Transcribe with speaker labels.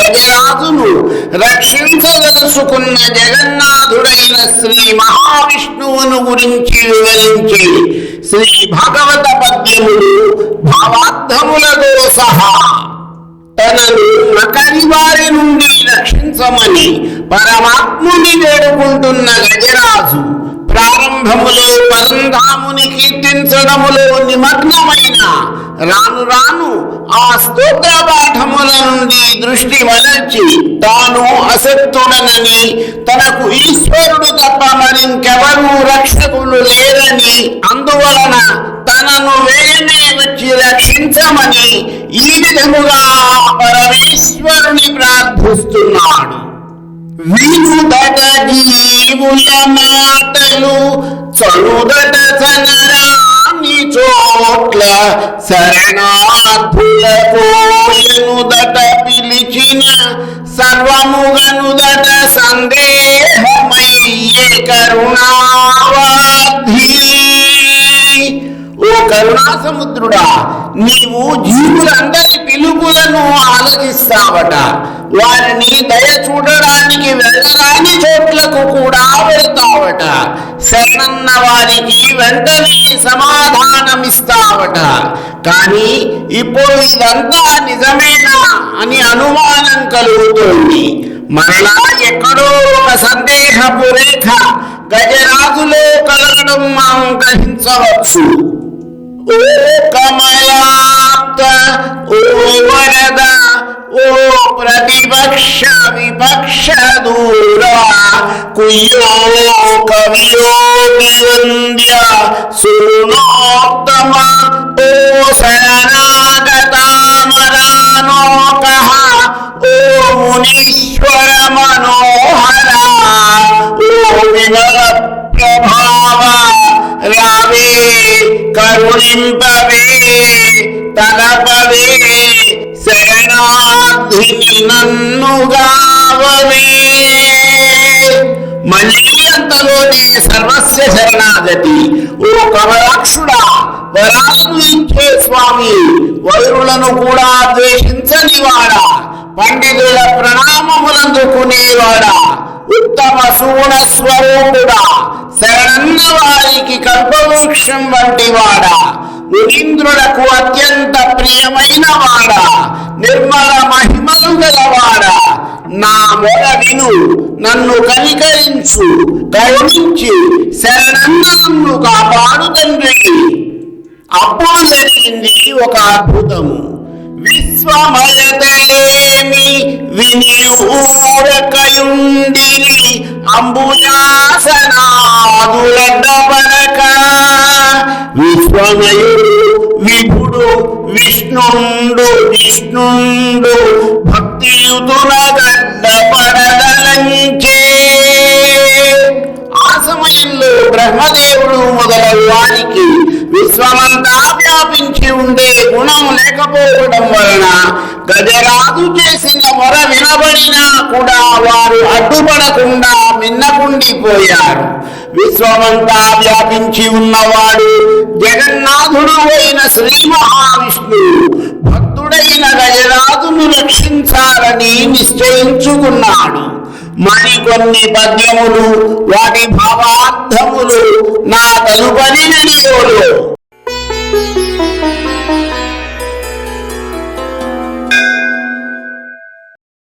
Speaker 1: గజరాజును రక్షించదలుచుకున్న జగన్నాథుడైన శ్రీ మహావిష్ణువును గురించి వివరించి శ్రీ భాగవత పద్యములు భావార్థములతో సహా తనను నకరి వారి నుండి రక్షించమని పరమాత్ముని వేడుకుంటున్న గజరాజు ప్రారంభములో పరంధాముని కీర్తించడములో నిమగ్నమైన రాను రాను ఆ స్తోత్ర పాఠముల నుండి దృష్టి మరల్చి తాను అసక్తుడనని తనకు ఈశ్వరుడు తప్ప మరింకెవరూ రక్షకులు లేరని అందువలన తనను వేయనే వచ్చి రక్షించమని ఈ విధముగా పరమేశ్వరుని ప్రార్థిస్తున్నాడు. వినుదట జీవుల మాటలు చనుదట చనరాని చోట్ల శరణార్థులకు ఎనుదట పిలిచిన సర్వముగనుదట సందేహమయ్యే కరుణావాధి. ఓ కరుణా సముద్రుడా, నీవు జీవులందరి పిలుపులను ఆలకిస్తావట. వారిని దయ చూడడానికి వెళ్ళరాని చోట్లకు కూడా వెళ్తావట. శరణన్న వారికి వెంటనే సమాధానమిస్తావట. కానీ ఇప్పుడు ఇదంతా నిజమేనా అని అనుమానం కలుగుతోంది. మరలా ఎక్కడో ఒక సందేహపు రేఖ గజరాజులో కలగడం మనం గ్రహించవచ్చు. ఓ కమలాప్త, ఓ వరద, ఓ ప్రతిపక్ష విపక్ష దూర, కుయ్యో కవియోగి వంద్య సునోత్తమ, ఓ శరణాగతామరానోక, ఓ మునీశ్వర మనోహర, ఓ విమల ప్రభావ, రావే కరుణింపవే తలపవే, శరణార్థిని నన్నుగావవే. మళ్ళీ అంతలోనే సర్వస్వ శరణాగతి. ఓ కమలాక్షుడా, వరాలను ఇచ్చే స్వామి, వైరులను కూడా ద్వేషించనివాడా, పండితుల ప్రణామములందుకునేవాడా, ఉత్తమ సుగుణ స్వరూపుడా, శరణన్న వారికి కల్పవృక్షం వంటి వాడా, మునీంద్రులకు అత్యంత ప్రియమైన వాడా, నిర్మల మహిమలు గలవాడా, నా మొర విను, నన్ను కనికరించు, కరుణించి శరణన్న నన్ను కాపాడు తండ్రి. అప్పుడు జరిగింది ఒక అద్భుతము. విశ్వమయతలేమి వినియూరకయుండిని అంబుజాసనాదులడ్డపరక, విశ్వమయుడు విభుడు విష్ణుండు జిష్ణుండు భక్తియుతుల గడ్డపరదలంచే. ఆ సమయంలో బ్రహ్మదేవుడు మొదలగు వారికి విశ్వమంతా వ్యాపించి ఉండే గుణం లేకపోవడం వలన గజరాజు చేసిన మొర వినబడినా కూడా వారు అడ్డుపడకుండా మిన్నకుండిపోయారు. విశ్వమంతా వ్యాపించి ఉన్నవాడు జగన్నాథుడు అయిన శ్రీ మహావిష్ణువు భక్తుడైన గజరాజును రక్షించాలని నిశ్చయించుకున్నాడు. మరికొన్ని పద్యములు వాటి భావార్థములు నా తదుపరి వీడియోలో